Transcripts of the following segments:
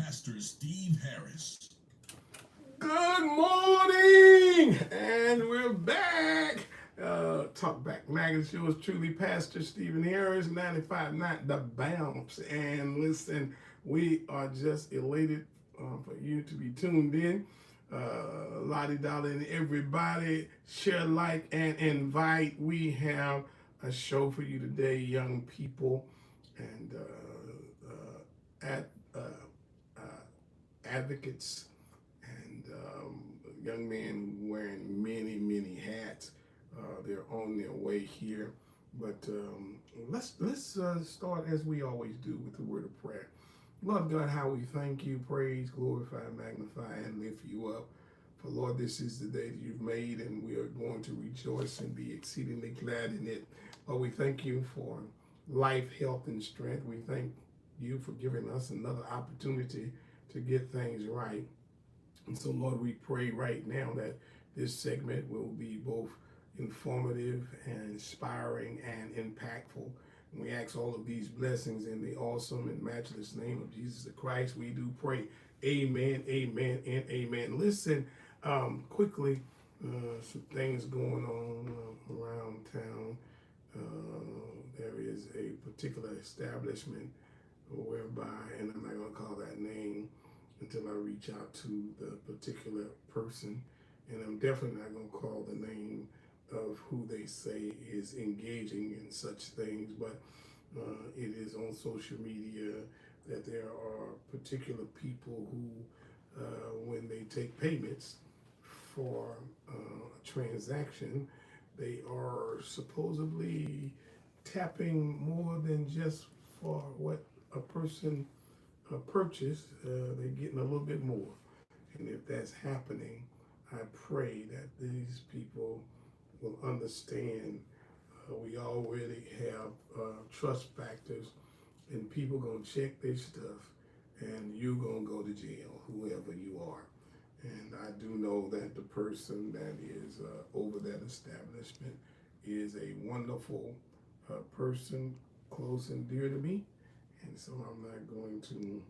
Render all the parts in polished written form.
Pastor Steve Harris. Good morning, and we're back. Talk Back Magazine. Yours truly, Pastor Stephen Harris, 95.9 The Bounce. And listen, we are just elated for you to be tuned in. Lottie Dolly and everybody, share, like, and invite. We have a show for you today, young people, and at advocates and young men wearing many hats. They're on their way here, but let's start as we always do with the word of prayer. Lord God, how we thank you, praise, glorify, magnify, and lift you up. For Lord, this is the day that you've made, and we are going to rejoice and be exceedingly glad in it. Lord, we thank you for life, health, and strength. We thank you for giving us another opportunity to get things right. And so, Lord, we pray right now that this segment will be both informative and inspiring and impactful. And we ask all of these blessings in the awesome and matchless name of Jesus the Christ. We do pray. Amen, amen, and amen. Listen, quickly, some things going on around town. There is a particular establishment whereby, and I'm not going to call that name until I reach out to the particular person, and I'm definitely not going to call the name of who they say is engaging in such things, but it is on social media that there are particular people who, when they take payments for a transaction, they are supposedly tapping more than just for what a person purchased. They're getting a little bit more. And if that's happening, I pray that these people will understand we already have trust factors, and people gonna check their stuff, and you gonna go to jail, whoever you are. And I do know that the person that is over that establishment is a wonderful person, close and dear to me, and so I'm not going to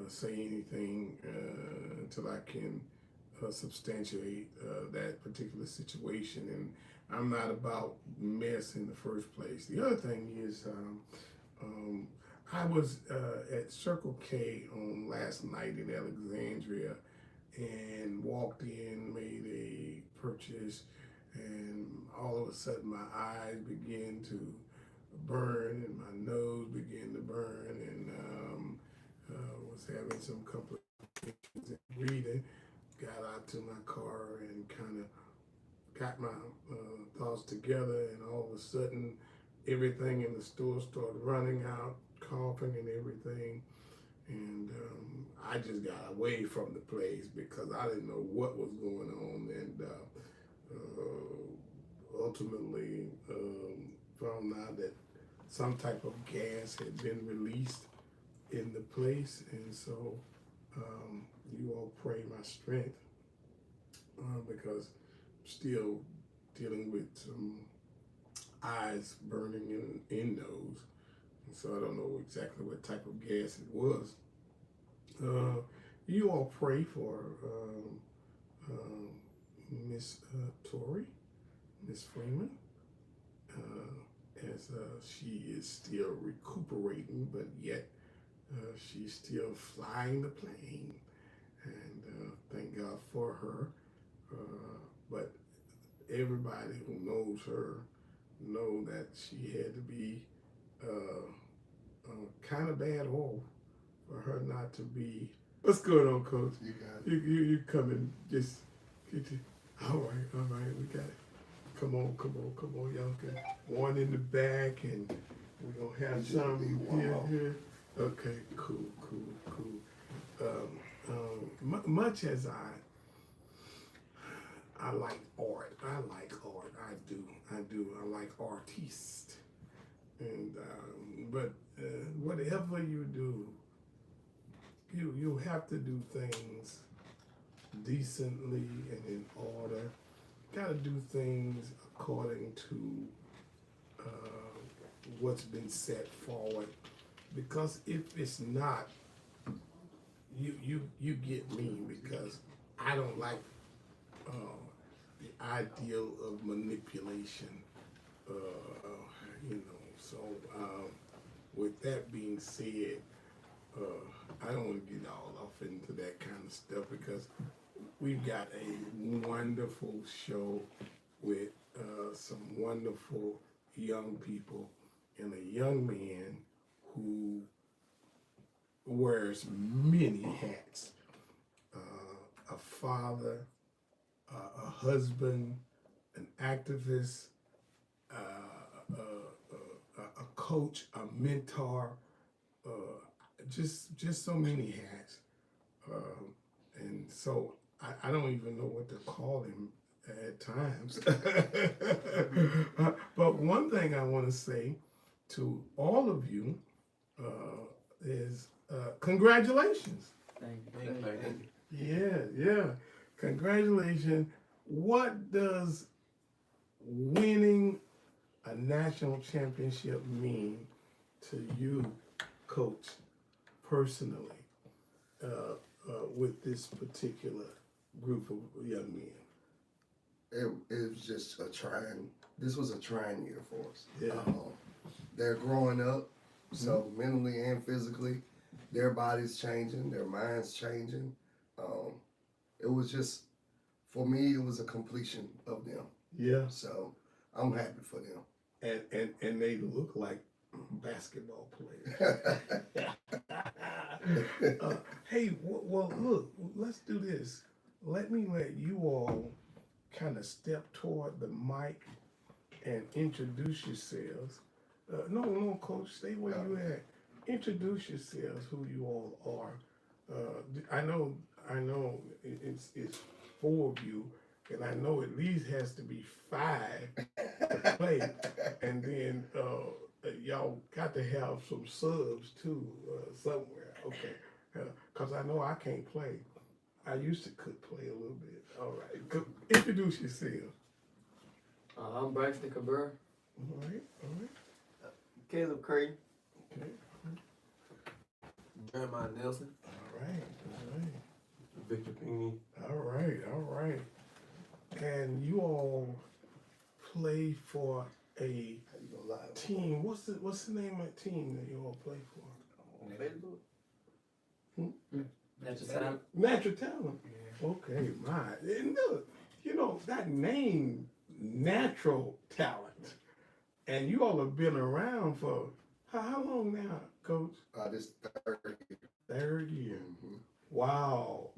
say anything until I can substantiate that particular situation. And I'm not about mess in the first place. The other thing is, I was at Circle K on last night in Alexandria and walked in, made a purchase, and all of a sudden my eyes began to burn and my nose began to burn, and was having some complications in breathing. Got out to my car and kind of got my thoughts together, and all of a sudden everything in the store started running out, coughing and everything, and I just got away from the place because I didn't know what was going on, and ultimately found out that some type of gas had been released in the place. And so you all pray my strength because I'm still dealing with some eyes burning in nose, and so I don't know exactly what type of gas it was. You all pray for Miss Tori, Miss Freeman, as she is still recuperating, but yet she's still flying the plane, and thank God for her. But everybody who knows her know that she had to be kind of bad off for her not to be. What's going on, Coach? You got it. You come and just get you. All right, we got it. Come on, y'all can one in the back, and we're gonna have some here. Okay, cool. Much as I like art. I do. I like artists, and but whatever you do, you have to do things decently and in order. Got to do things according to what's been set forward. Because if it's not, you get me because I don't like the ideal of manipulation. You know, so with that being said, I don't want to get all off into that kind of stuff because we've got a wonderful show with some wonderful young people and a young man who wears many hats. A father, a husband, an activist, a coach, a mentor, just so many hats. And so I don't even know what to call him at times. But one thing I want to say to all of you is congratulations. Thank you. Yeah. Congratulations. What does winning a national championship mean to you, Coach, personally, with this particular group of young men? It was just this was a trying year for us. Yeah. They're growing up, so mentally and physically, their bodies changing, their minds changing. It was just, for me, it was a completion of them. Yeah. So I'm happy for them. And they look like basketball players. Hey, well, look, let's do this. Let you all kind of step toward the mic and introduce yourselves. No, Coach, stay where you at. Introduce yourselves, who you all are. I know it's 4 of you, and I know at least has to be 5 to play, and then y'all got to have some subs too somewhere. Okay, because I know I can't play. I used to could play a little bit. All right, introduce yourself. I'm Braxton Cabrera. All right. Caleb Creighton. Okay. Jeremiah Nelson. All right. Victor Pinckney. All right. And you all play for a team. What's the name of the team that you all play for? Natural Talent. Natural Talent. Okay, and look, you know that name, Natural Talent, and you all have been around for how long now, Coach? This third year. 3rd year. Mm-hmm. Wow.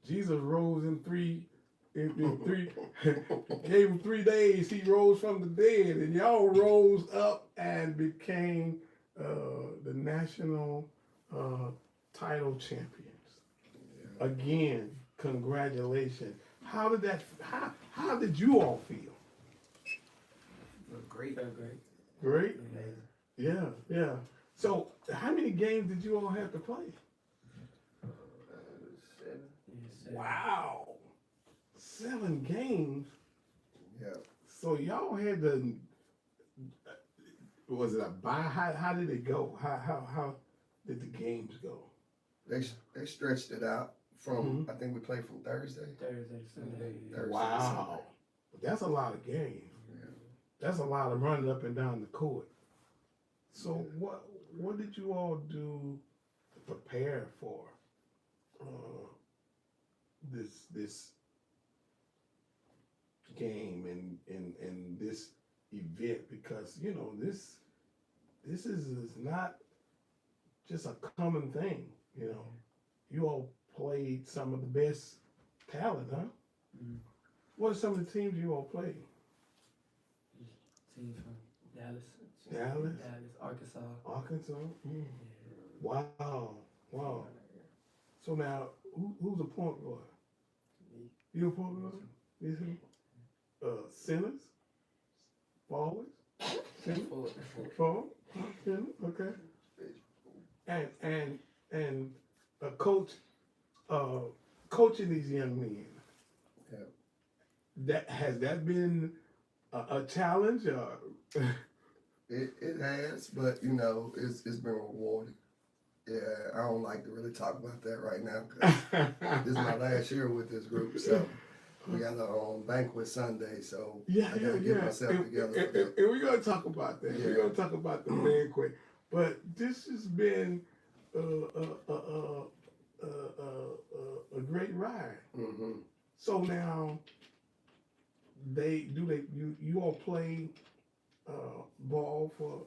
Jesus rose in three, gave him 3 days. He rose from the dead, and y'all rose up and became the national title champions. Yeah. Again, congratulations. How did you all feel? Great. Great. Yeah. So, how many games did you all have to play? 7. Wow. 7 games. Yeah. So y'all had to. Was it a bye? How did it go? How did the games go? They stretched it out from I think we played from Thursday. Thursday, Sunday. Wow. That's a lot of games. Yeah. That's a lot of running up and down the court. So what did you all do to prepare for this game and this event? Because you know this is not just a common thing. You know, you all played some of the best talent, huh? Mm-hmm. What are some of the teams you all played? Teams from Dallas. Dallas, Arkansas. Mm. Wow. So now, who's the point guard? Me. You a point guard? Is he? Centers? Forwards? Forward? Center? Okay. And a coach, coaching these young men. Yeah. Has that been a challenge? It has, but you know, it's been rewarding. Yeah, I don't like to really talk about that right now because this is my last year with this group. So we got a banquet Sunday, so I gotta get myself together for that. And we're gonna talk about that. Yeah. We're gonna talk about the banquet. But this has been a great ride. Mm-hmm. So now you all play ball for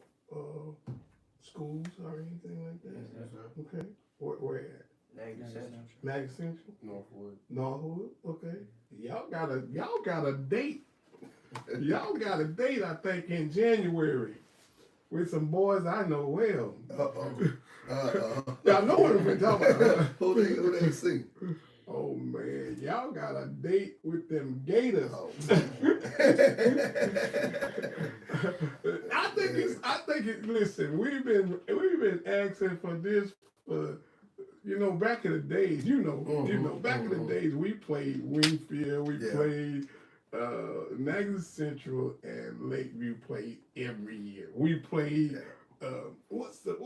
schools or anything like that? Yes, sir. Okay. Where at? Nagger Central. Mag Central? Northwood. Northwood? Okay. Y'all got a date. Y'all got a date, I think, in January with some boys I know well. Y'all know what I'm talking about. Who they see? Oh man, y'all got a date with them Gators. Oh. I think it. Listen, we've been asking for this for, back in the days. Back in the days we played Wingfield, we played Nagger Central, and Lakeview played every year. We played. What's the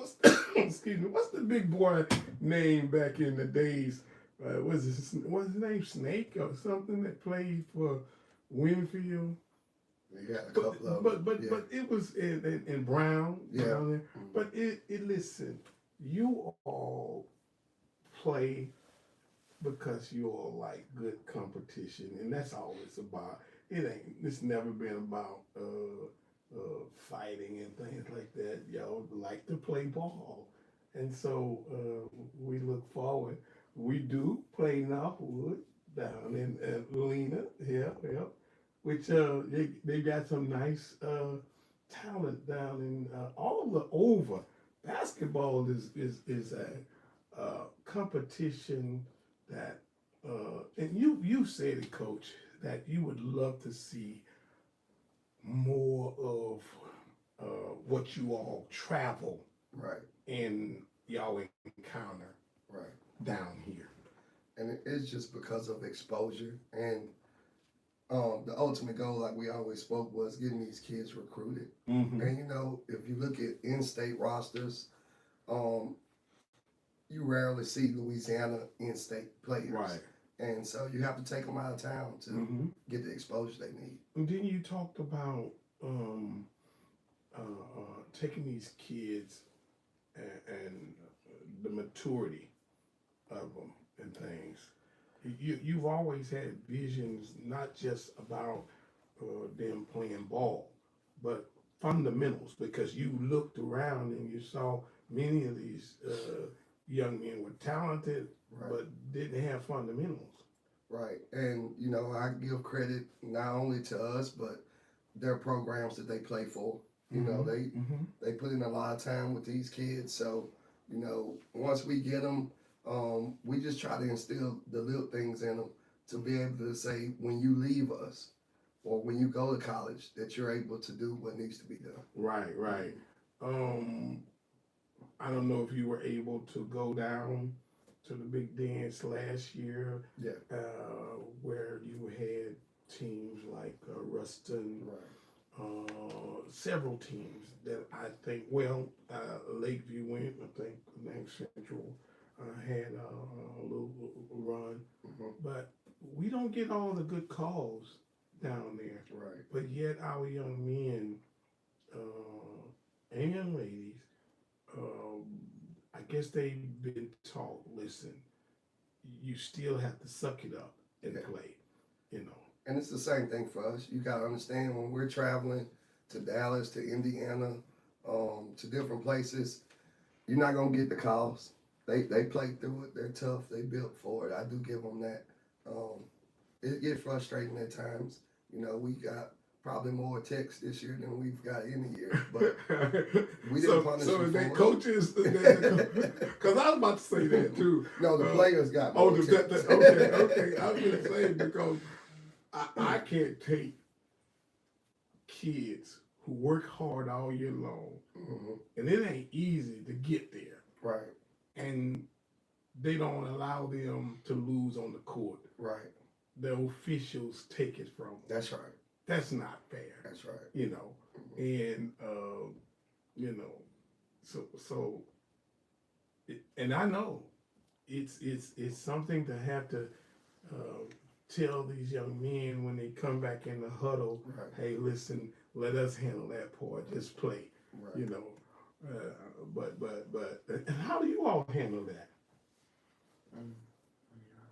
excuse me? What's the big boy name back in the days? What's his name? Snake or something that played for Winfield. We got a couple of them. But it was in Brown. Yeah. Down there. But it listen, you all play because you all like good competition, and that's all it's about. It's never been about fighting and things like that. Y'all like to play ball, and so we look forward. We do play Northwood down in Lena, which they got some nice talent down in all over. Basketball is a competition that, and you said it, Coach, that you would love to see more of what you all travel right and y'all encounter right down here. And it's just because of exposure. And the ultimate goal, like we always spoke, was getting these kids recruited. Mm-hmm. And if you look at in-state rosters, you rarely see Louisiana in-state players. Right. And so you have to take them out of town to get the exposure they need. And then you talked about taking these kids and the maturity of them and things. You've always had visions, not just about them playing ball, but fundamentals, because you looked around and you saw many of these young men were talented, but didn't have fundamentals. Right. And, I give credit not only to us, but their programs that they play for. They put in a lot of time with these kids. So, once we get them, we just try to instill the little things in them to be able to say, when you leave us or when you go to college, that you're able to do what needs to be done. Right. I don't know if you were able to go down to the big dance last year, where you had teams like Ruston, several teams that I think, Lakeview went, I think Nagger Central had a little run, but we don't get all the good calls down there. Right. But yet our young men and young ladies, I guess they've been taught, listen, you still have to suck it up and play, And it's the same thing for us. You got to understand, when we're traveling to Dallas, to Indiana, to different places, you're not going to get the calls. They play through it. They're tough. They built for it. I do give them that. It gets frustrating at times. We got probably more texts this year than we've got any year. But we didn't punish them. So they coaches, because I was about to say that too. No, the players got more texts. Okay. I was going to say, because I can't take kids who work hard all year long, and it ain't easy to get there. Right. And they don't allow them to lose on the court. Right. The officials take it from them. That's right. That's not fair. That's right. And so and I know it's something to have to tell these young men when they come back in the huddle. Right. Hey, listen, let us handle that part. Just play. Right. You know. But and how do you all handle that?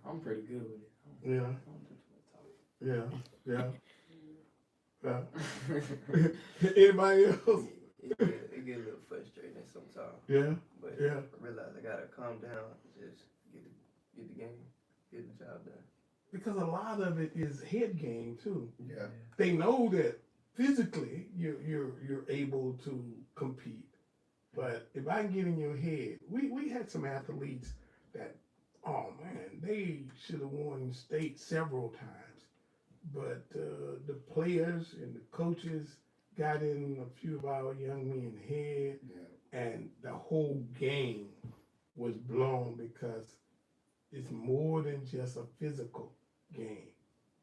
I'm pretty good with it. Yeah. I don't do Yeah. Yeah. too Anybody else? It get a little frustrating sometimes. Yeah. But Yeah. I realize I gotta calm down, just get the game, get the job done. Because a lot of it is head game too. Yeah. They know that physically you're able to compete, but if I can get in your head, we had some athletes that, oh man, they should have won state several times, but the players and the coaches got in a few of our young men's head, Yeah. and the whole game was blown because it's more than just a physical game.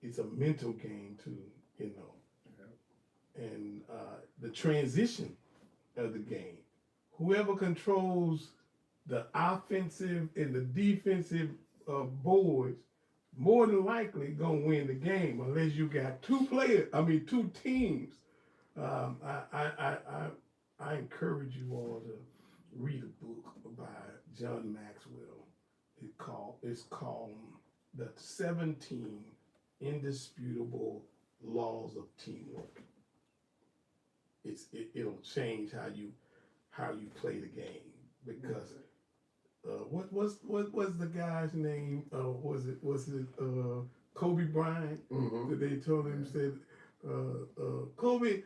It's a mental game too, you know. Yeah. And the transition of the game. Whoever controls the offensive and the defensive boards, more than likely gonna win the game unless you got two teams. I encourage you all to read a book by John Maxwell. It's called The 17 Indisputable Laws of Teamwork. It'll change how you play the game, because what was the guy's name? Was it Kobe Bryant? Mm-hmm. That they told him, said Kobe,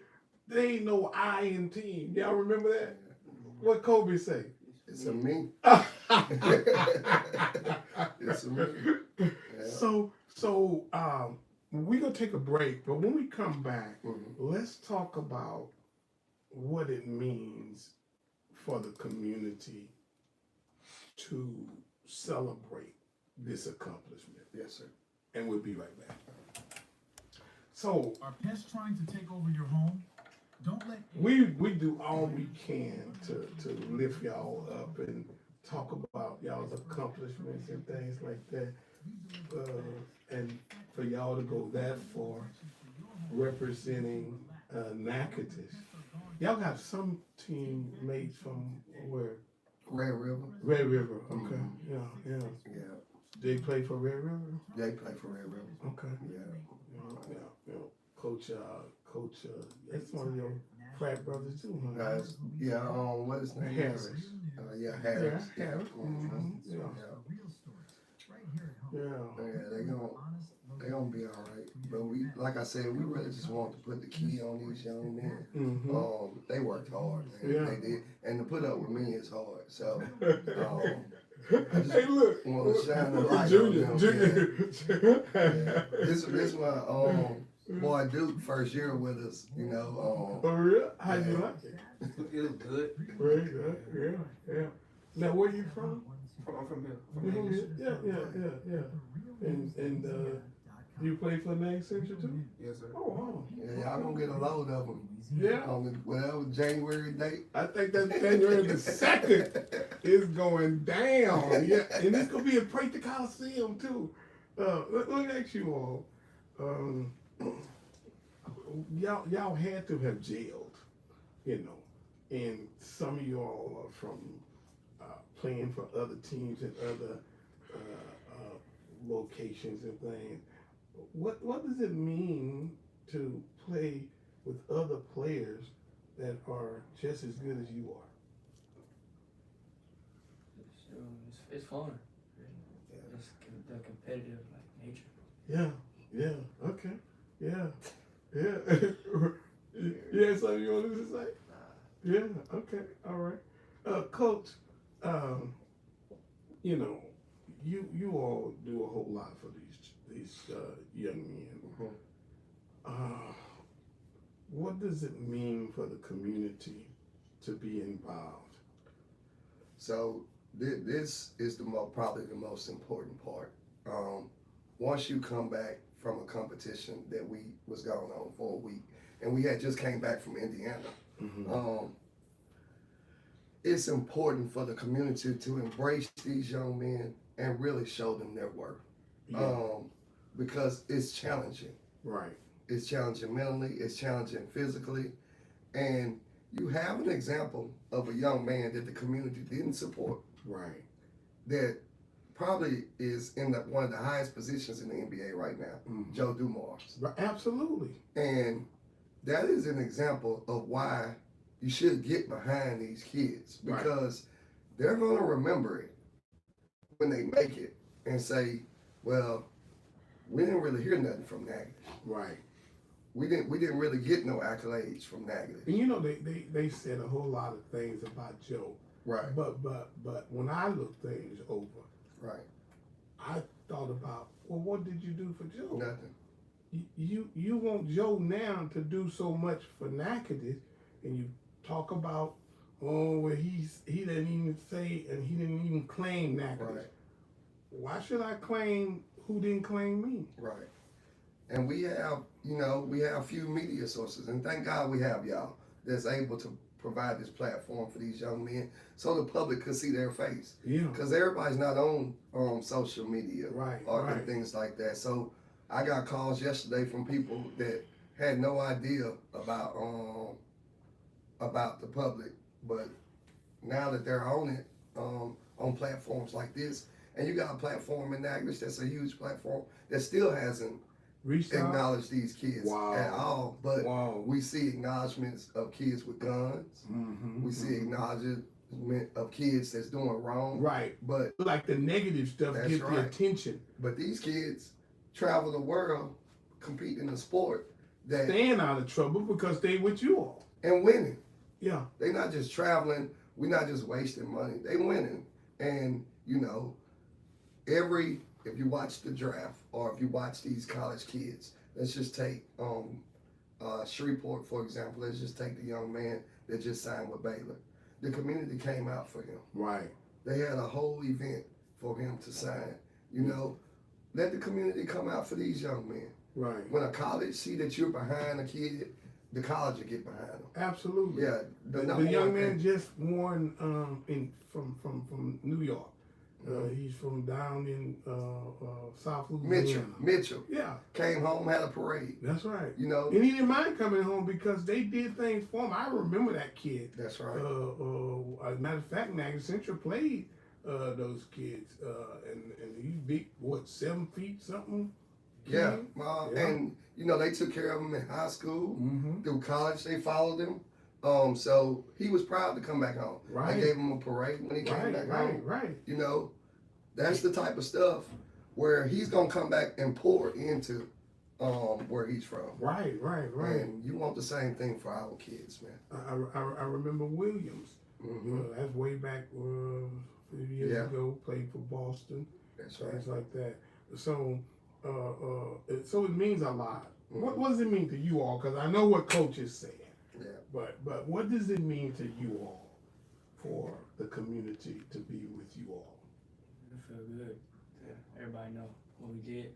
there ain't no I in team. Y'all remember that? What Kobe say? It's a me. It's a me. Yeah. So we're gonna take a break, but when we come back, let's talk about what it means for the community to celebrate this accomplishment. Yes, sir. And we'll be right back. So Are pests trying to take over your home? Don't let we do all we can to lift y'all up and talk about y'all's accomplishments and things like that. And for y'all to go that far representing Natchitoches. Y'all got some teammates from where? Red River. Red River. Okay. Yeah. Yeah. They play for Red River? They play for Red River. Okay. Yeah. Yeah. Coach, that's one of your frat brothers too, huh? Guys, yeah, what is his name? Harris. Yeah, Harris. Yeah, Harris. Mhm. Yeah. Yeah, they gonna be all right. But we, like I said, we really just want to put the key on these young men. Mm-hmm. They worked hard, man. Yeah. They did, and to put up with me is hard. So, Hey, look. want to shine the light Junior. on them. Yeah. This my boy Duke first year with us. You know. For real? How you Yeah. like it? It was good. Very good. Yeah. Now, where you from? I'm from here. You from here? Yeah. And you play for Nag Central too? Yes, sir. Oh, wow. Yeah, y'all gonna get a load of them Yeah. on the whatever January date. I think that January the 2nd is going down. Yeah, and it's gonna be at Prairie Coliseum too. Let me ask you all. Y'all had to have jailed, you know, and some of y'all are from playing for other teams and other locations and things. What does it mean to play with other players that are just as good as you are? It's fun. It's the competitive nature. Yeah, okay, yeah. Yeah, something you want to say? Yeah, okay, all right. Coach, you know, you all do a whole lot for these young men. What does it mean for the community to be involved? So this is probably the most important part. Once you come back from a competition that we was going on for a week, and we had just came back from Indiana. it's important for the community to embrace these young men and really show them their worth. Yeah. Because it's challenging. Right. It's challenging mentally, it's challenging physically, and you have an example of a young man that the community didn't support Right. that probably is in one of the highest positions in the NBA right now, Mhm. Joe Dumars. Right. Absolutely. And that is an example of why you should get behind these kids Right. because they're going to remember it when they make it and say, well, we didn't really hear nothing from Nagadish. Right. We didn't really get no accolades from Nagadish. And you know they said a whole lot of things about Joe. Right. But when I looked things over, Right. I thought about, well, what did you do for Joe? Nothing. You want Joe now to do so much for Nacadis, and you talk about, oh, well, he didn't even say, and he didn't even claim Nacadis. Right. Why should I claim who didn't claim me? Right. And we have a few media sources, and thank God we have y'all that's able to provide this platform for these young men so the public could see their face. Yeah. Because everybody's not on social media Right. or Right. things like that. So I got calls yesterday from people that had no idea about the public, but now that they're on it, on platforms like this, and you got a platform in Nagadish that's a huge platform that still hasn't Reached out. acknowledged these kids Wow. at all. But Wow. we see acknowledgments of kids with guns. Mm-hmm. We see acknowledgement of kids that's doing wrong. Right. But Like the negative stuff That's get the right. attention. But these kids travel the world, compete in a sport that Staying out of trouble because they with you all. and winning. Yeah. They not just traveling. We're not just wasting money. They winning. And if you watch the draft or if you watch these college kids, let's just take Shreveport for example. Let's just take the young man that just signed with Baylor. The community came out for him. Right. They had a whole event for him to sign. Let the community come out for these young men. Right. When a college see that you're behind a kid, the college will get behind them. Absolutely. Yeah, The number young one man thing- just won from New York. He's from down in South Louisiana. Mitchell Yeah, came home, had a parade. that's right. And And he didn't mind coming home because they did things for him. I remember that kid. that's right. As a matter of fact, Niagara Central played those kids, and he's big, 7 feet something? Yeah, kid? Yeah. and they took care of him in high school. Mm-hmm. Through college, they followed him. So he was proud to come back home. Right. They gave him a parade when he came back home. Right. That's the type of stuff where he's gonna come back and pour into where he's from. Right. And you want the same thing for our kids, man. I remember Williams. Hmm. That's way back a few years Yeah. ago. Played for Boston, That's right. things like that. So, so it means a lot. Mhm. What does it mean to you all? Because I know what coaches say. Yeah. But what does it mean to you all for the community to be with you all? It feel good. Yeah. Everybody know what we did.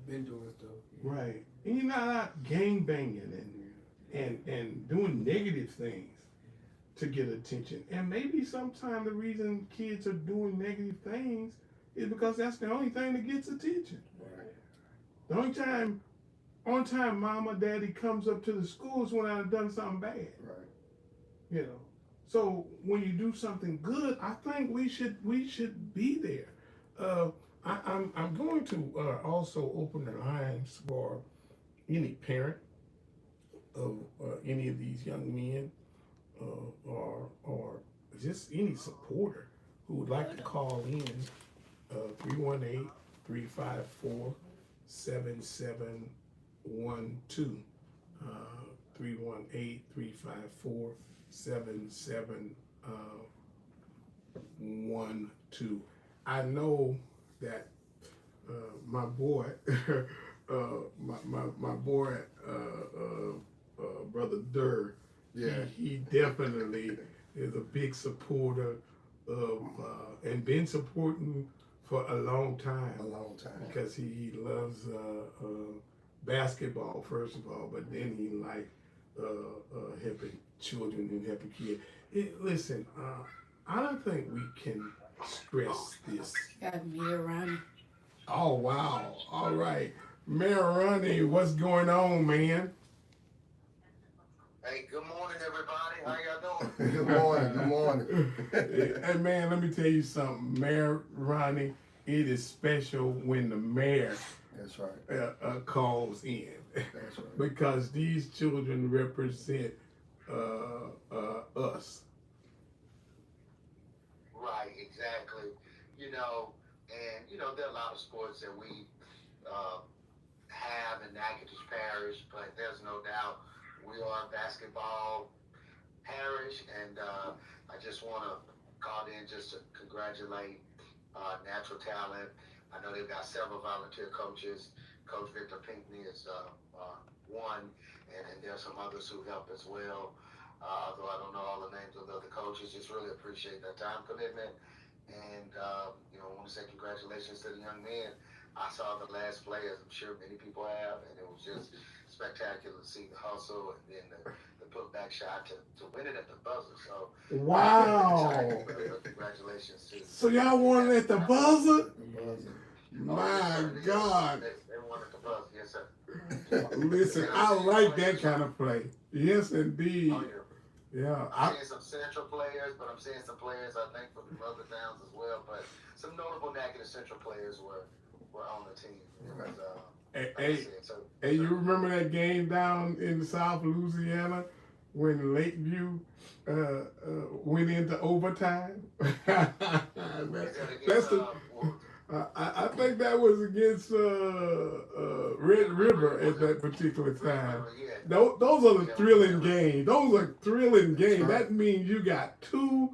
Been doing stuff. Yeah. Right. And you're not out gang banging and doing negative things to get attention. And maybe sometimes the reason kids are doing negative things is because that's the only thing that gets attention. Right. The only time, on time, mama, daddy comes up to the school is when I've done something bad. Right. So when you do something good, I think we should be there. I'm going to also open the lines for any parent of any of these young men or just any supporter who would like to call in 318-354-7712. 318-354-7712. I know that my boy, my boy, brother Durr, Yeah. he definitely is a big supporter of and been supporting for a long time. A long time. Because he loves basketball first of all, but then he like helping children and helping kids. Listen, I don't think we can stress this. Got me around. Oh, wow. All right. Mayor Ronnie, what's going on, man? Hey, good morning, everybody. How y'all doing? Good morning. Good morning. Hey, man, let me tell you something. Mayor Ronnie, it is special when the mayor That's right. calls in. That's right. Because these children represent us. Right, exactly. There are a lot of sports that we have in Natchitoches Parish, but there's no doubt we are a basketball parish, and I just want to call in just to congratulate Natural Talent. I know they've got several volunteer coaches. Coach Victor Pinkney is one, and there's some others who help as well. Although I don't know all the names of the other coaches, just really appreciate their time commitment. And, I want to say congratulations to the young men. I saw the last play, as I'm sure many people have, and it was just spectacular to see the hustle and then the putback shot to win it at the buzzer. So, Wow. Congratulations to So y'all won it at the buzzer? The buzzer. My God. They won at the buzzer, yes, sir. Listen, I like that kind of play. Yes, indeed. Oh, yeah. Yeah. I'm seeing some Central players, but I'm seeing some players, I think, from the other towns as well. But some notable Natchitoches Central players were on the team. It was, like I said, Hey, you remember that game down in South Louisiana when Lakeview went into overtime? That's the. I think that was against Red River at that particular time. Those are the thrilling games. Those are thrilling games. That means you got two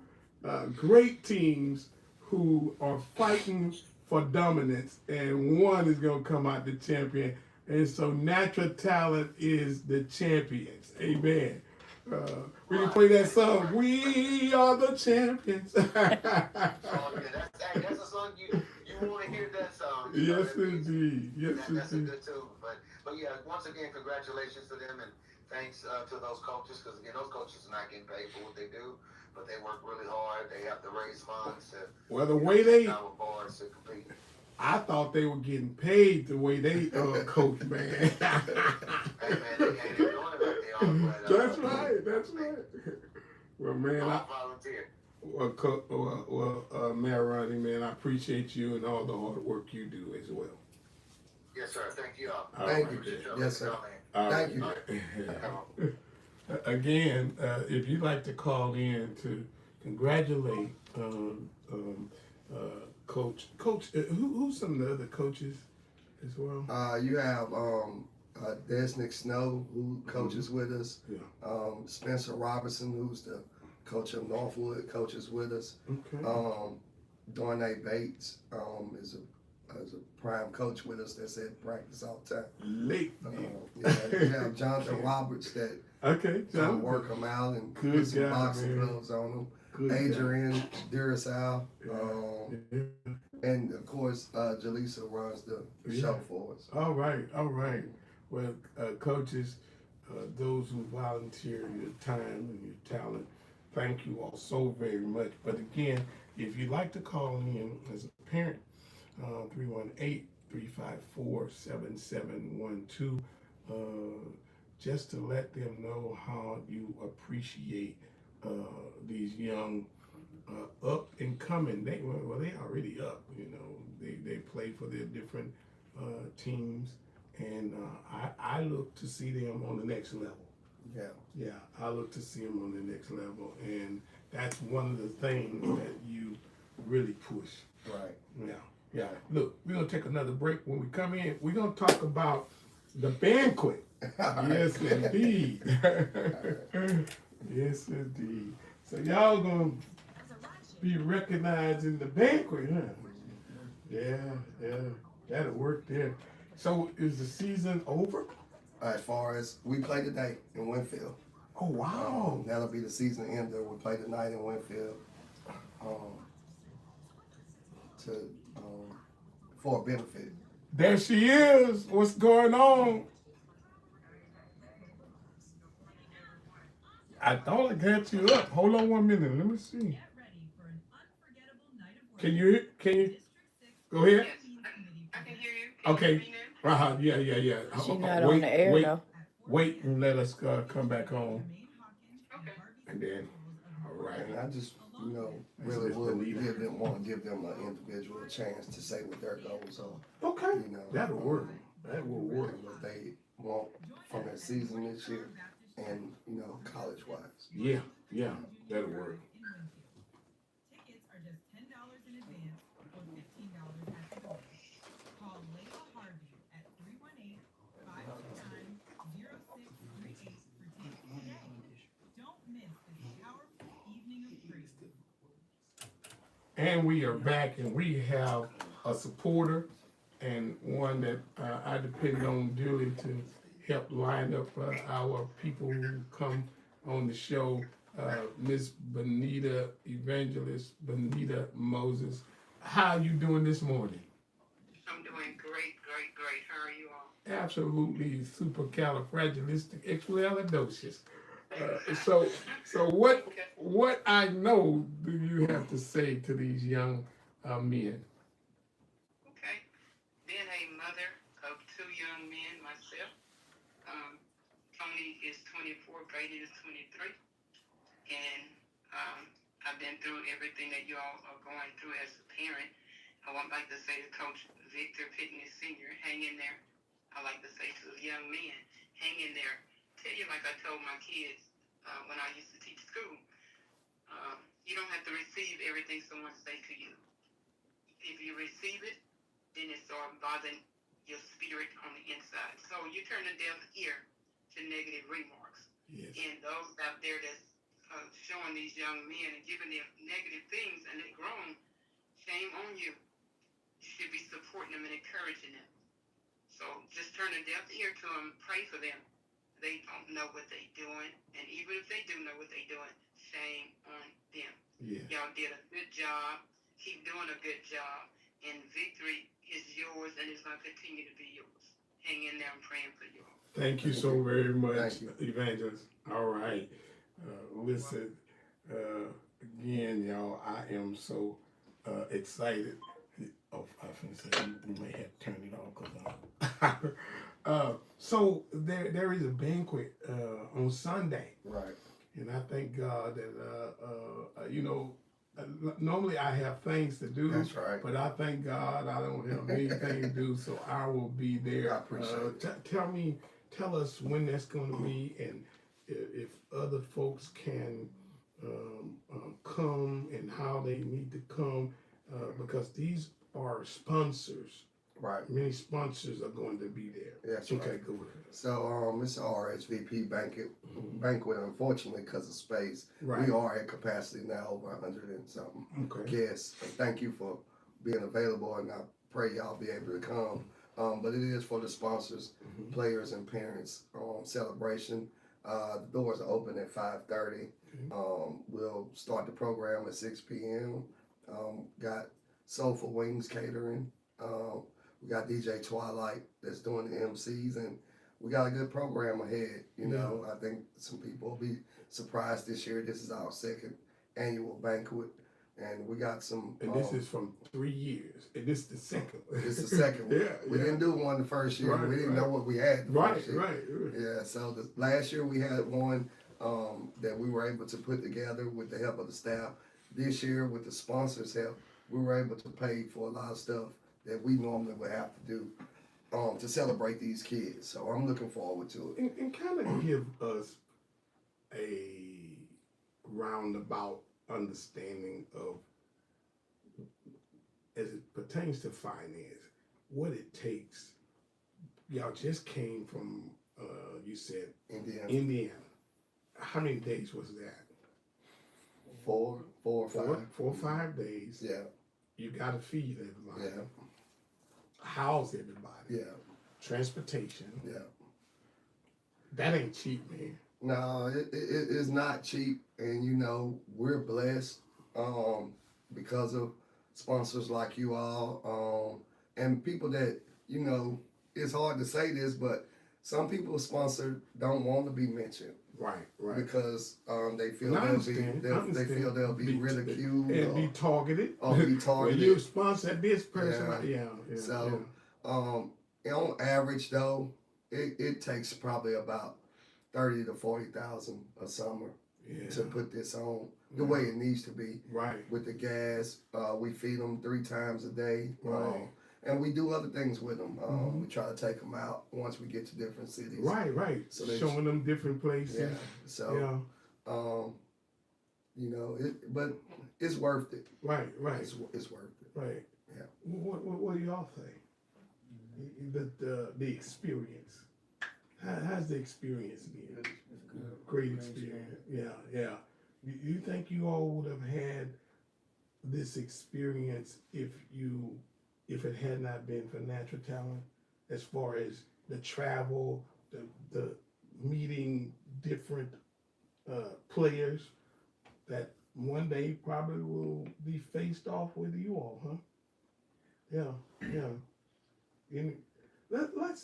great teams who are fighting for dominance, and one is going to come out the champion. And so Natural Talent is the champions. Amen. We can play that song, We Are the Champions. That's a song you want to hear that song. Yes, indeed. Yes, That's a indeed. good tune. But yeah, once again, congratulations to them and thanks to those coaches, because again, those coaches are not getting paid for what they do, but they work really hard. They have to raise funds to Well, the way they, our boards to compete. I thought they were getting paid the way they coach, man. Hey man, they ain't even doing it like they are. But, That's right. That's right. Well, man, All volunteer. Mayor Ronnie, man, I appreciate you and all the hard work you do as well. Yes, sir. Thank you all. Thank right. you. Yes, sir. All Thank right. you. Again, if you'd like to call in to congratulate Coach, who's some of the other coaches as well? You have Desnick Snow, who coaches with us. Yeah. Spencer Robertson, who's the coach of Northwood, coaches with us. Okay. Darnay Bates is a prime coach with us that's at practice all the time. Late. You have Jonathan Roberts that Okay, John. work them out and Good put some guy, boxing man. gloves on them. Good guy. Adrian Duracell, Yeah. and of course Jaleesa runs the Yeah. show for us. All right, all right. Well, coaches, those who volunteer your time and your talent, thank you all so very much. But again, if you'd like to call in as a parent, 318-354-7712, just to let them know how you appreciate these young up and coming. They already up. They play for their different teams, and I look to see them on the next level. Yeah. I look to see them on the next level, and that's one of the things that you really push. Right. Yeah. Look, we're gonna take another break. When we come in, we're gonna talk about the banquet. Yes, indeed. Yes, indeed. So y'all gonna be recognized in the banquet, huh? Yeah. That'll work there. So is the season over? As far as we play today in Winfield. Oh wow. That'll be the season ender. We play tonight in Winfield. For a benefit. There she is. What's going on? I thought I got you up. Hold on 1 minute. Let me see. Get ready for an unforgettable night of work. Can you District 6 go ahead? Yes, I can hear you. Can Okay. you hear me now? Yeah. She not on the air though. Wait and let us come back on. Okay. And then, all right. And I just, really would want to give them an individual chance to say what their goals are. Okay. You know, That'll work. That will work. what they want from their season this year, and college wise. Yeah, that'll work. Tickets are just $10 in advance or $15 at the door. Call Layla Harvey at 318-529-0638 for tickets today. Don't miss this powerful evening of praise. And we are back, and we have a supporter and one that I depend on Julie to help line up our people who come on the show. Miss Benita Evangelist, Benita Moses. How are you doing this morning? I'm doing great. How are you all? Absolutely supercalifragilisticexpialidocious. So what I know do you have to say to these young men? Okay. Being a mother of two young men myself, Tony is 24, Brady is 23, and I've been through everything that you all are going through as a parent. I would like to say to Coach Victor Pitney Sr., hang in there. I like to say to the young men, hang in there. Tell you like I told my kids when I used to teach school, you don't have to receive everything someone say to you. If you receive it, then it starts bothering your spirit on the inside. So you turn a deaf ear to negative remarks. Yes. And those out there that's showing these young men and giving them negative things and they're grown, shame on you. You should be supporting them and encouraging them. So just turn a deaf ear to them, pray for them. They don't know what they're doing. And even if they do know what they're doing, shame on them. Yeah. Y'all did a good job. Keep doing a good job. And victory is yours and it's going to continue to be yours. Hang in there. I'm praying for you all. Thank you so very much, Thank you. Evangelist. All right. Listen, again, y'all, I am so excited. Oh, I was going to say, we may have to turn it off. So there is a banquet on Sunday. Right. And I thank God that, normally I have things to do. That's right. But I thank God I don't have anything to do, so I will be there. I appreciate it. Tell us when that's going to be, and if other folks can come and how they need to come, because these are sponsors. Right. Many sponsors are going to be there. That's okay, right. go ahead. So it's a RSVP banquet. Unfortunately, because of space, Right. we are at capacity now, over 100 and something Okay. guests. And thank you for being available, and I pray y'all be able to come. But it is for the sponsors, players, and parents celebration. The doors are open at 5:30. We'll start the program at 6 p.m. Got Soulful Wings Catering. We got DJ Twilight that's doing the MCs, and we got a good program ahead. I think some people will be surprised this year. This is our second annual banquet, and we got some. And this is from 3 years. And this is the second. It's the second one. We didn't do one the first year. Right, we didn't right. know what we had the first year. Right. Yeah, so last year we had one that we were able to put together with the help of the staff. This year, with the sponsors' help, we were able to pay for a lot of stuff that we normally would have to do to celebrate these kids. So I'm looking forward to it. And kind of give us a roundabout understanding of, as it pertains to finance, what it takes. Y'all just came from, you said, Indiana. How many days was that? 4 or 5. 4 or 5 days. Yeah, You got to feed everybody. yeah, House everybody. yeah, Transportation. yeah. That ain't cheap, man. No, it is not cheap, and we're blessed because of sponsors like you all and people that it's hard to say this, but some people sponsored don't want to be mentioned Right, right. because they feel And I they understand. feel they'll be ridiculed and be targeted. or be When targeted. you sponsor this person, Yeah. yeah. So, on average though, it takes probably about 30 to 40,000 a summer yeah. to put this on the way it needs to be. Right, With the gas, we feed them 3 times a day, Right. and we do other things with them. Mhm. We try to take them out once we get to different cities. right. So they- Showing them different places. Yeah. So, you know, but it's worth it. Right. It's worth it. Right. Yeah. What do y'all think? The experience. How's the experience been? It's good. Great experience. Yeah. You think you all would have had this experience if it had not been for Natural Talent, as far as the travel, the meeting different players that one day probably will be faced off with you all, huh? Yeah. And let's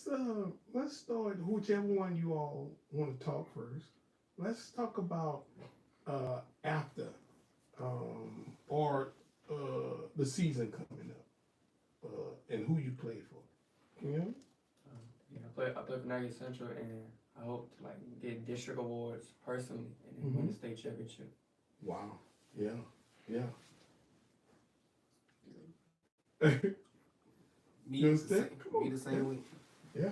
start whichever one you all want to talk first. Let's talk about after or the season coming up and who you play for. Yeah. I play for Nugget Central, and I hope to like get district awards personally and then win the state championship. Wow. Yeah. Me You the understand? same, Come on. me the same way. Yeah.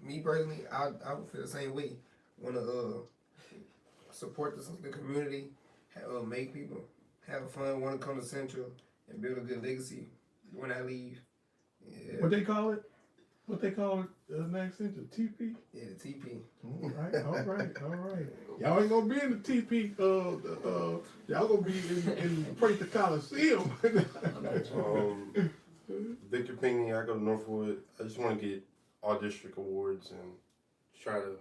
Me personally, I would feel the same way. Want to support the community, make people have fun. Want to come to Central and build a good legacy when I leave. Yeah, What they call it? Next into TP. yeah, the TP. All right. Y'all ain't gonna be in the TP. Y'all gonna be in Prather Coliseum. Victor Pinckney, I go to Northwood. I just want to get all district awards and try to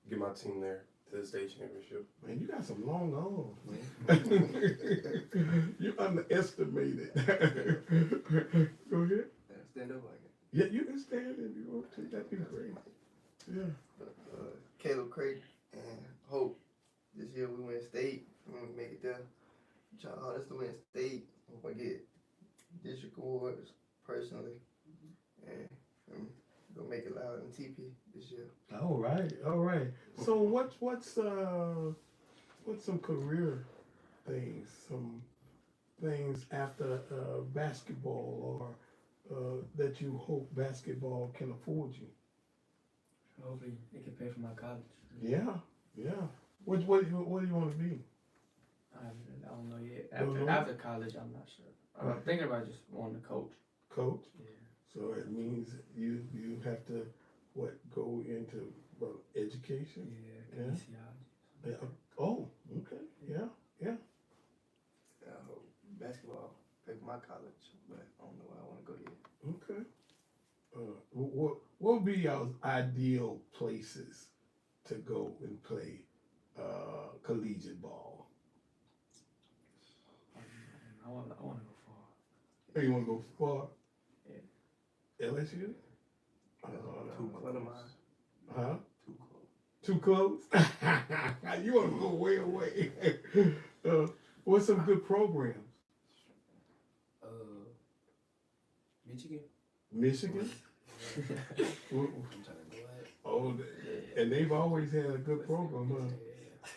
get my team there to the state championship. Man, you got some long arms, man. You underestimated. Go ahead. Stand up like it. Yeah, you can stand if you want to. That'd be great. Yeah. Caleb Craig and Hope. This year we win state. We make it there. Try our hardest to win state. Hope I get district awards personally. And I'm gonna make it loud in TP this year. All right. So what's some career things, some things after basketball or that you hope basketball can afford you? Hopefully, it can pay for my college. Yeah. What do you want to be? I don't know yet. Don't know? After college, I'm not sure. I'm Right. thinking about just wanting to coach. Coach. Yeah. So it means you have to go into education. Yeah. Yeah. kinesiology. Yeah. Oh, okay. Yeah. I hope basketball pay for my college, but I don't know where I want to go yet. Okay. What would be your ideal places to go and play collegiate ball? I want to go far. Or you want to go far? Yeah. LSU? Too close. Huh? Too close. Too close? You want to go way away. What's some good programs? Michigan. Michigan? I'm trying to go ahead. Oh, and they've always had a good program, huh?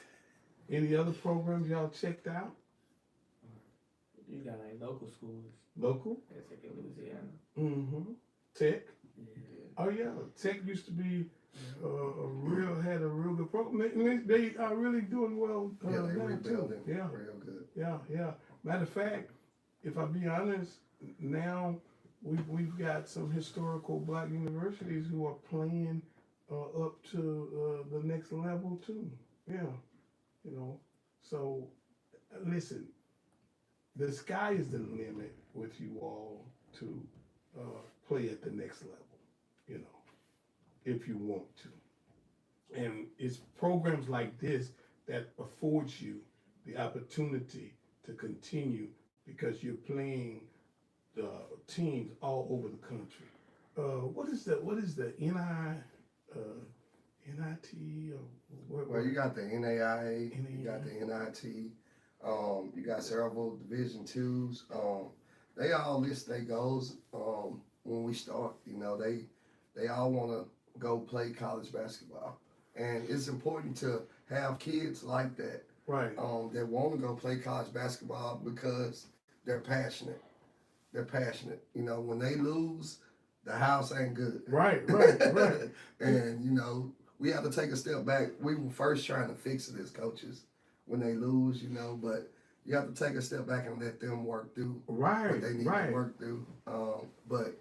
Any other programs y'all checked out? You got like local schools. Local? It's like in Louisiana. Mm-hmm. Tech? Yeah. Oh yeah, Tech used to be had a real good program. They are really doing well Yeah, they now too. rebuilding Yeah, real good. yeah. Matter of fact, if I be honest, now we've got some historical black universities who are playing up to the next level too. Yeah, you know. So listen, the sky is the limit with you all to play at the next level. You know, if you want to. And it's programs like this that affords you the opportunity to continue because you're playing the teams all over the country. what is the NIT or what? Well, you got the NAIA, you got the NIT, you got several Division twos. They all list their goals when we start. You know, they all want to go play college basketball, and it's important to have kids like that. Right. That want to go play college basketball because they're passionate. They're passionate. You know, when they lose, the house ain't good. Right. And, you know, we have to take a step back. We were first trying to fix it as coaches when they lose, you know, but you have to take a step back and let them work through what they need to work through. But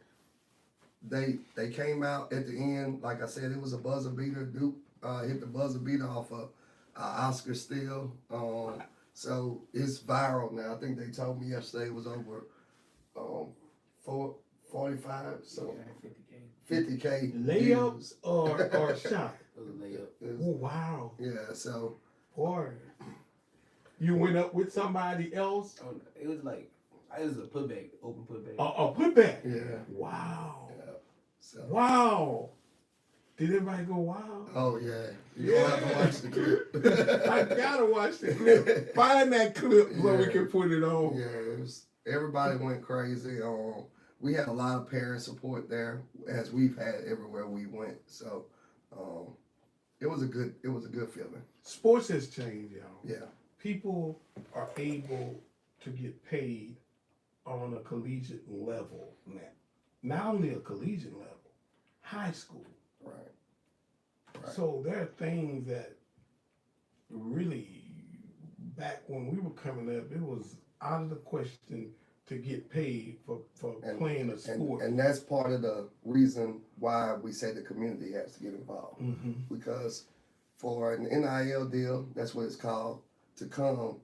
they came out at the end, like I said, it was a buzzer beater. Duke hit the buzzer beater off of Oscar Steele. So it's viral now. I think they told me yesterday it was over 45, so 50K Layups or shot. It was a layup. Oh wow. Yeah, so boy, you went up with somebody else. Oh, it was like it was a putback, open putback. A putback. yeah. Wow. Yeah. So Wow. Did everybody go wow? oh yeah, you gonna have to watch the clip. I gotta watch the clip. Find that clip so we Yeah. can put it on. Yeah, everybody went crazy. We had a lot of parent support there, as we've had everywhere we went. So, it was a good feeling. Sports has changed, y'all. Yeah, People are able to get paid on a collegiate level now. Not only a collegiate level, high school. right. So there are things that really, back when we were coming up, it was out of the question to get paid for playing a sport. And that's part of the reason why we say the community has to get involved. Mm-hmm. Because for an NIL deal, that's what it's called, to come,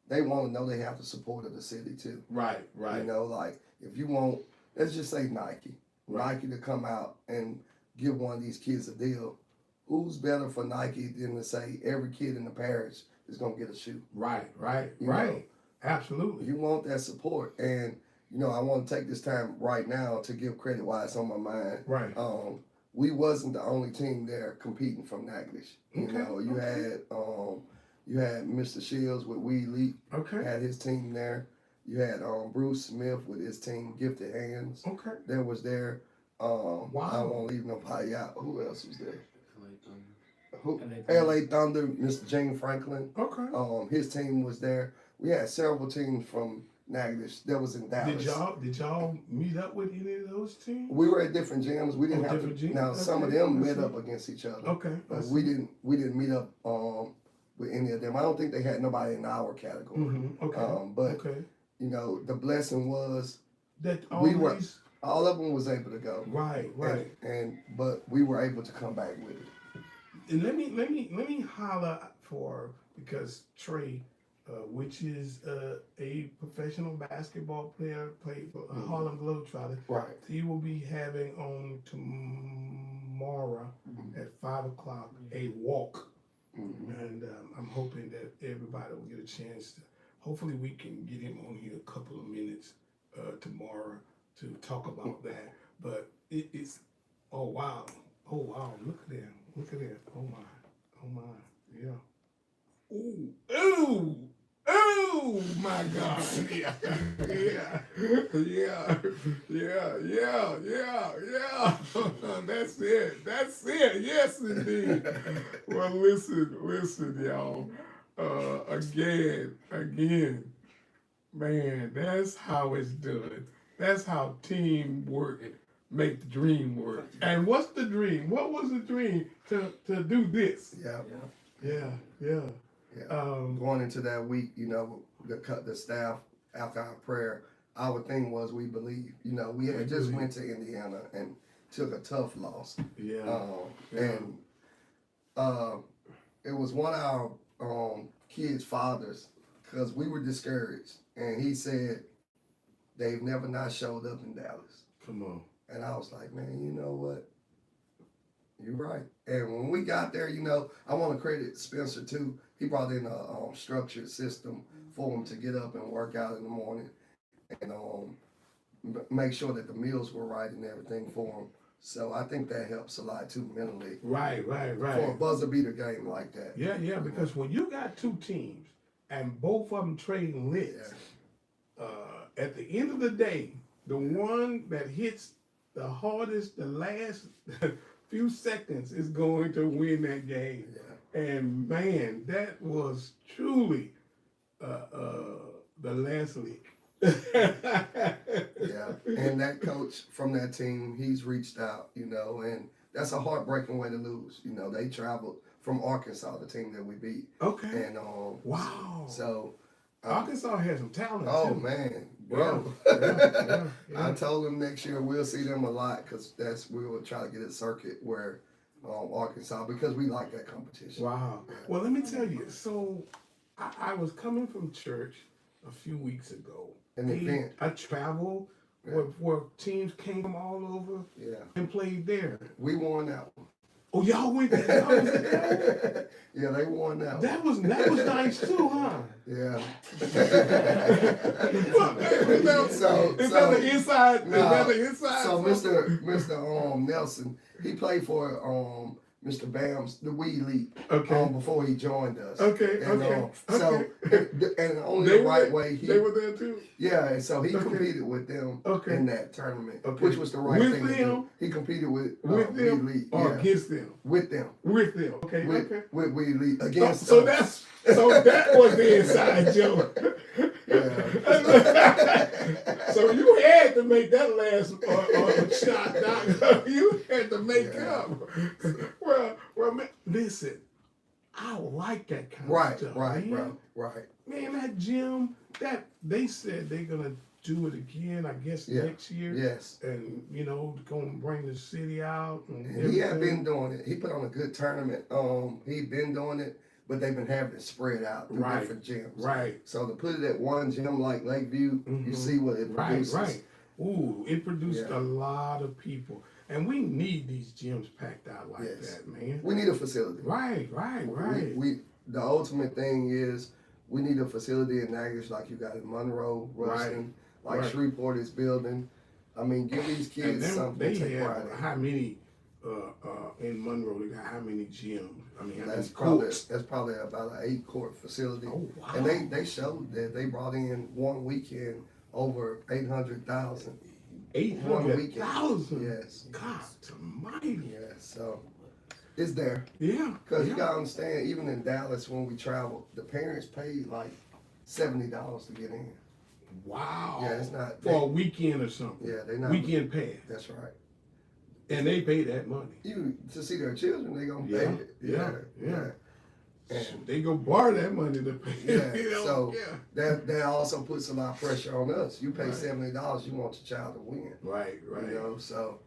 they want to know they have the support of the city too. Right. You know, like if you want, let's just say Nike to come out and give one of these kids a deal. Who's better for Nike than to say every kid in the parish is gonna get a shoe? Right. You know, Absolutely. you want that support, and you know I want to take this time right now to give credit while it's on my mind. Right. We wasn't the only team there competing from Natchitoches. You know, you had Mr. Shields with Weed League, had his team there. You had Bruce Smith with his team, Gifted Hands. Okay. That was there. I don't Wow. want to leave nobody out. Who else was there? LA Thunder. LA Thunder, Mr. Gene Franklin. Okay. His team was there. We had several teams from Natchitoches that was in Dallas. Did y'all meet up with any of those teams? We were at different gyms. We didn't have different to. gyms? Now some of Okay. them I met see. up against each other. Okay. But we didn't meet up with any of them. I don't think they had nobody in our category. Mm-hmm. Okay. But okay. you know, the blessing was That we were- always. all of them was able to go. Right. But we were able to come back with it. And let me holler for, because Trey, which is a professional basketball player, played for Harlem Globetrotters. Right. He will be having on tomorrow at 5:00 a walk, and I'm hoping that everybody will get a chance to. Hopefully, we can get him on here a couple of minutes tomorrow to talk about that. But it's oh wow, look at that, oh my, yeah. Oh my God! Yeah. That's it. Yes, indeed. Well, listen, y'all. Again, man, that's how it's done. That's how teamwork make the dream work. And what's the dream? What was the dream to do this? Yeah. Yeah. Going into that week, you know, the staff after our prayer, our thing was we believe. You know, we had just went to Indiana and took a tough loss. Yeah. And it was one of our kids' fathers, because we were discouraged, and he said they've never not showed up in Dallas. Come on. And I was like, man, you know what? You're right. And when we got there, you know, I want to credit Spencer too. He brought in a structured system for him to get up and work out in the morning, and make sure that the meals were right and everything for him. So I think that helps a lot too mentally Right. for a buzzer beater game like that. Yeah, because when you got two teams and both of them trading licks, at the end of the day, the one that hits the hardest, the last few seconds is going to win that game. Yeah. And man, that was truly the last lick. Yeah, and that coach from that team, he's reached out, you know, and that's a heartbreaking way to lose. You know, they traveled from Arkansas, the team that we beat, Okay. and Wow. so Arkansas has some talent. oh too. man, bro, Yeah. I told them next year we'll see them a lot because we will try to get a circuit where Arkansas, because we like that competition. Wow. Well, let me tell you. So, I was coming from church a few weeks ago. An event. I traveled where teams came from all over Yeah, and played there. we won that one. Oh, y'all went there? Y'all was there? Yeah, they won that one. That was nice too, huh? Yeah. Is that the inside? No. Is that the inside? So Mr. Nelson, he played for Mr. Bam's the Weed League before he joined us. Okay. So and only They the right were- way They were there too. yeah, and so he competed with them in that tournament, Okay. which was the right With thing to them? do. He competed with With Weed them League, or yeah, against them? with them, With them. Okay. with Weed League against So us. that was the inside joke. So you had to make that last shot, Doc. You had to make up. Well, man, listen, I like that kind of stuff. Right, man. right. Man, that gym, that they said they're gonna do it again, I guess next year. Yes. And gonna bring the city out and And he had everything. been doing it. He put on a good tournament. He'd been doing it, but they've been having it spread out through Right. different gyms. Right. So to put it at one gym like Lakeview, you see what it produces. Right. Ooh, it produced Yeah. a lot of people. And we need these gyms packed out like Yes. that, man. We need a facility. Right. We the ultimate thing is we need a facility in Natchez like you got in Monroe, Ruston, like Right. Shreveport is building. I mean, give these And kids them, something they to take pride have in. how many in Monroe? They got how many gyms? I mean, how many That's courts? probably about an 8-court facility. Oh wow! And they showed that they brought in one weekend over 800,000. 800,000. Yes. God almighty. Yeah. So it's there. Yeah. Because you gotta understand, even in Dallas when we traveled, the parents paid like $70 to get in. Wow. Yeah, it's not for a weekend or something. Yeah, they not weekend pass. That's right. And they pay that money. Even to see their children, they gonna Yeah, pay it. yeah. And They go borrow that money to pay. yeah, so that also puts a lot of pressure on us. You pay Right. $70, you want your child to win. Right. You know, so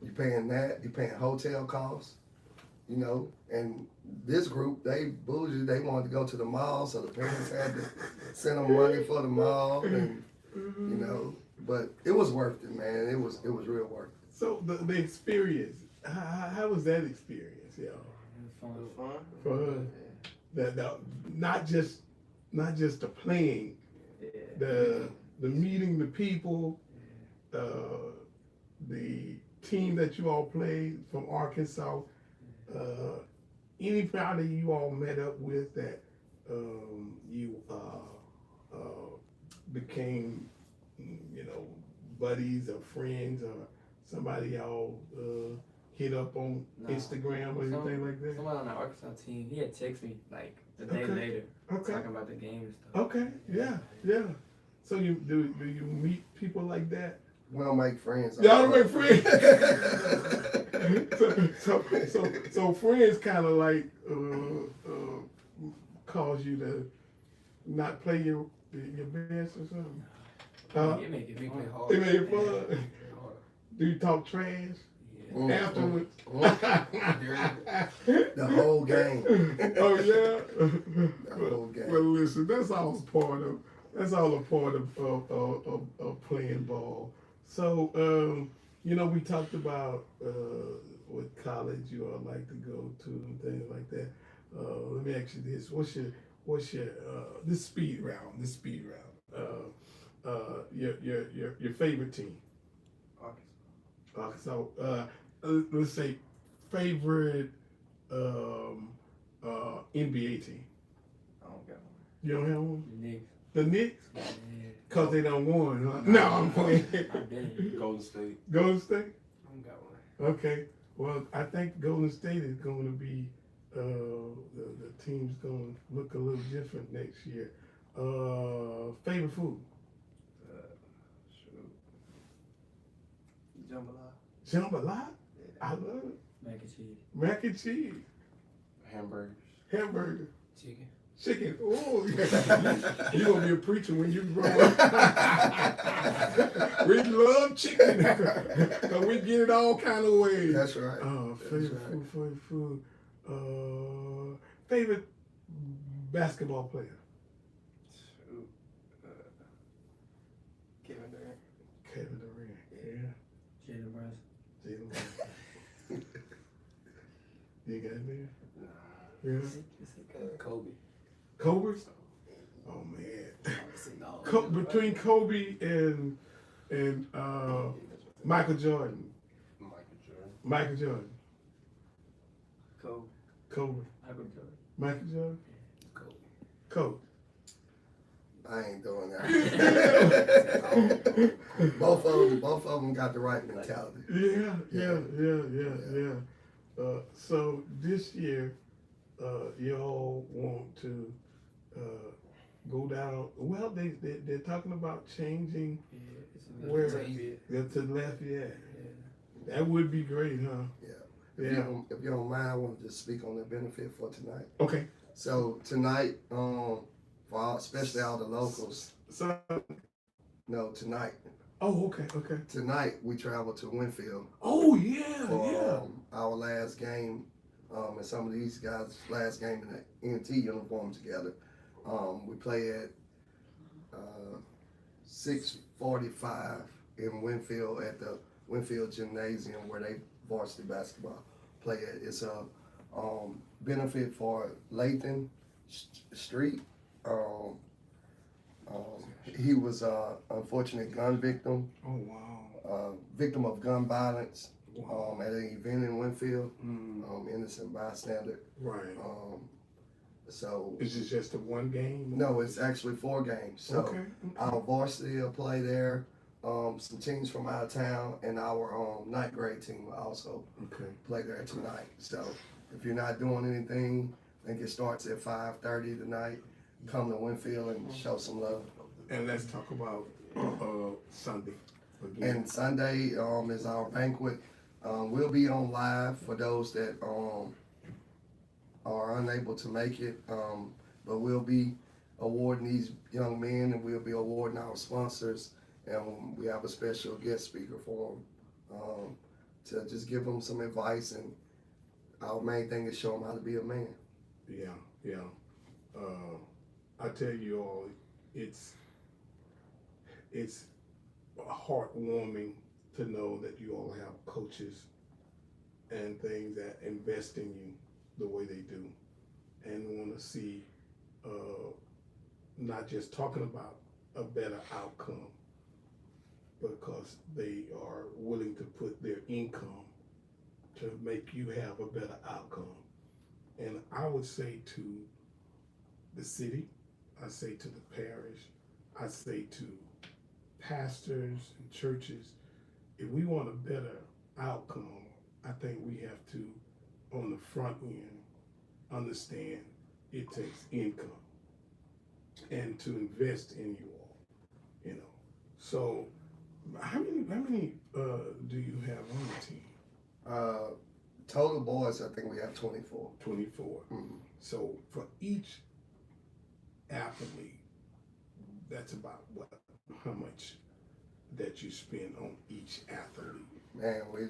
you're paying that, you're paying hotel costs, you know, and this group, they bougie, they wanted to go to the mall, so the parents had to send them money for the mall, and you know, but it was worth it, man. It was real worth it. So the experience, how was that experience, yo? Fun. For the not just the playing, the meeting the people, the team that you all played from Arkansas, anybody you all met up with that you became, buddies or friends or somebody y'all hit up on Instagram or anything like that? Someone on the Arkansas team, he had texted me like the day Okay. later, Okay. talking about the game and stuff. Okay, yeah. So you do you meet people like that? We don't make friends. Y'all don't make friends. so friends kind of like cause you to not play your best or something. It make it play hard. It made it fun. Do you talk trash afterwards? The whole game. Oh yeah. The whole game. Well, listen, that's all a part of playing ball. So, we talked about what college you all like to go to and things like that. Let me ask you this: what's your this speed round? Your favorite team? Arkansas. let's say favorite NBA team. I don't got one. You don't have one? The Knicks. The Knicks? Yeah. Cause they done won, huh? No, I'm playing. I did. Golden State. Golden State? I don't got one. Okay. Well, I think Golden State is going to be the team's going to look a little different next year. Favorite food? Shoot. Jambalaya. Jambalaya? I love it. Mac and cheese. Mac and cheese. Hamburgers. Hamburger. Chicken. Chicken. Oh, yeah. You're going to be a preacher when you grow up. We love chicken. 'Cause we get it all kind of ways. That's right. Favorite food. Favorite basketball player. Shoot. Kevin Durant. Kevin Durant. Yeah. Jalen Brunson. Jalen Brunson. You got it there? Yeah. Kobe. Kobe? Oh man. No. Between Kobe and Michael Jordan. Michael Jordan. Kobe. Kobe. Michael Jordan. Kobe. Kobe. I ain't doing that. both of them got the right mentality. Yeah. So this year, y'all want to go down. Well, they're talking about changing where to Lafayette. That would be great, huh? Yeah. If you don't mind, I want to just speak on the benefit for tonight. Okay. So tonight, for all, especially all the locals. So. No, tonight. Oh, okay. Tonight we travel to Winfield. Oh yeah, for our last game, and some of these guys' last game in the NT uniform together. We play at 6:45 in Winfield at the Winfield Gymnasium where they varsity basketball play at. It's a benefit for Lathan Street. He was an unfortunate gun victim. Oh wow. Victim of gun violence. Wow. At an event in Winfield. Innocent bystander. Right. So is it just a one game? No, it's actually 4 games. So okay. Our varsity will play there. Some teams from out of town and our ninth grade team will also play there tonight. So if you're not doing anything, I think it starts at 5:30 tonight. Come to Winfield and show some love. And let's talk about Sunday. Again. And Sunday is our banquet. We'll be on live for those that are unable to make it. But we'll be awarding these young men, and we'll be awarding our sponsors. And we have a special guest speaker for them to just give them some advice. And our main thing is show them how to be a man. Yeah. I tell you all, it's heartwarming to know that you all have coaches and things that invest in you the way they do, and want to see not just talking about a better outcome, because they are willing to put their income to make you have a better outcome. And I would say to the city, I say to the parish, I say to pastors and churches, if we want a better outcome, I think we have to, on the front end, understand it takes income and to invest in you all, So how many do you have on the team? Total boys, I think we have 24. 24. Mm-hmm. So for each athlete, that's about what? How much that you spend on each athlete? Man, we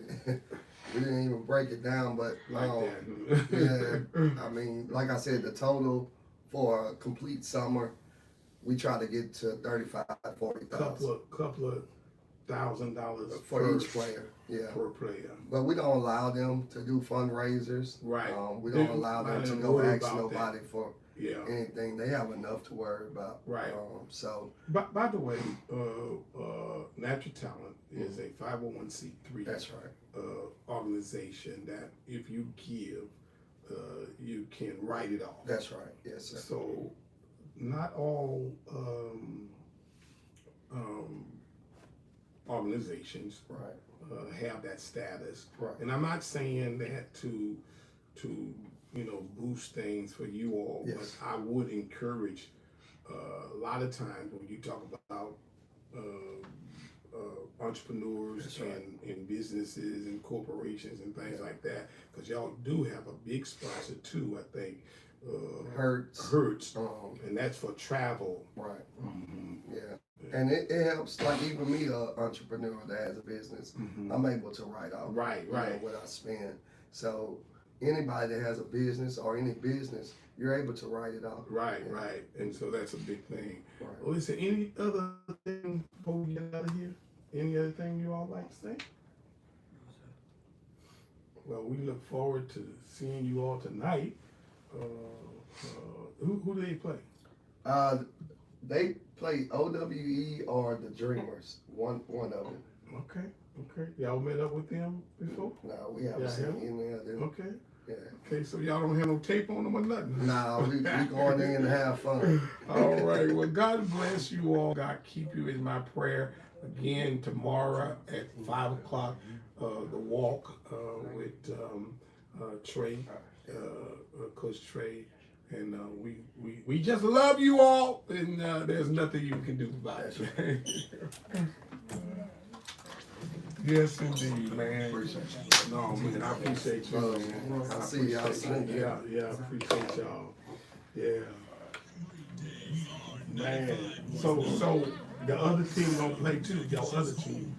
didn't even break it down, but that. yeah, I mean, like I said, the total for a complete summer, we try to get to $35,000-$40,000. Couple of $1,000 for each player. Yeah, per player. But we don't allow them to do fundraisers. Right. We don't allow them to go ask nobody for Yeah. anything. They have enough to worry about. Right. So. By the way, Natural Talent is a 501c3. That's right. organization that if you give, you can write it off. That's right. Yes, sir. So, not all organizations Right. have that status. Right. And I'm not saying that to boost things for you all, Yes. but I would encourage a lot of times when you talk about entrepreneurs That's right. and businesses and corporations and things like that, because y'all do have a big sponsor too, I think. Hertz, and that's for travel. Right. Mhm. Yeah. And it helps, like even me, a entrepreneur that has a business, Mhm. I'm able to write off Right, right. what I spend. So anybody that has a business or any business, you're able to write it off. Right, Yeah. right. And so that's a big thing. Right. Well, is there any other thing before we get out of here? Any other thing you all like to say? Well, we look forward to seeing you all tonight. Who do they play? They play OWE or the Dreamers. One of them. Okay. Y'all met up with them before? No, we haven't Yeah, seen yeah. any of them. Okay. Yeah. Okay, so y'all don't have no tape on them or nothing? Nah, we going in to have fun. All right. Well, God bless you all. God keep you is my prayer. Again, tomorrow at 5 o'clock, the walk with Trey, Coach Trey. And we just love you all, and there's nothing you can do about it. Yes, indeed, man. No, man, I appreciate you, man. I see y'all Sunday. Yeah, I appreciate y'all. Yeah. Man, so the other team don't play too, y'all other team.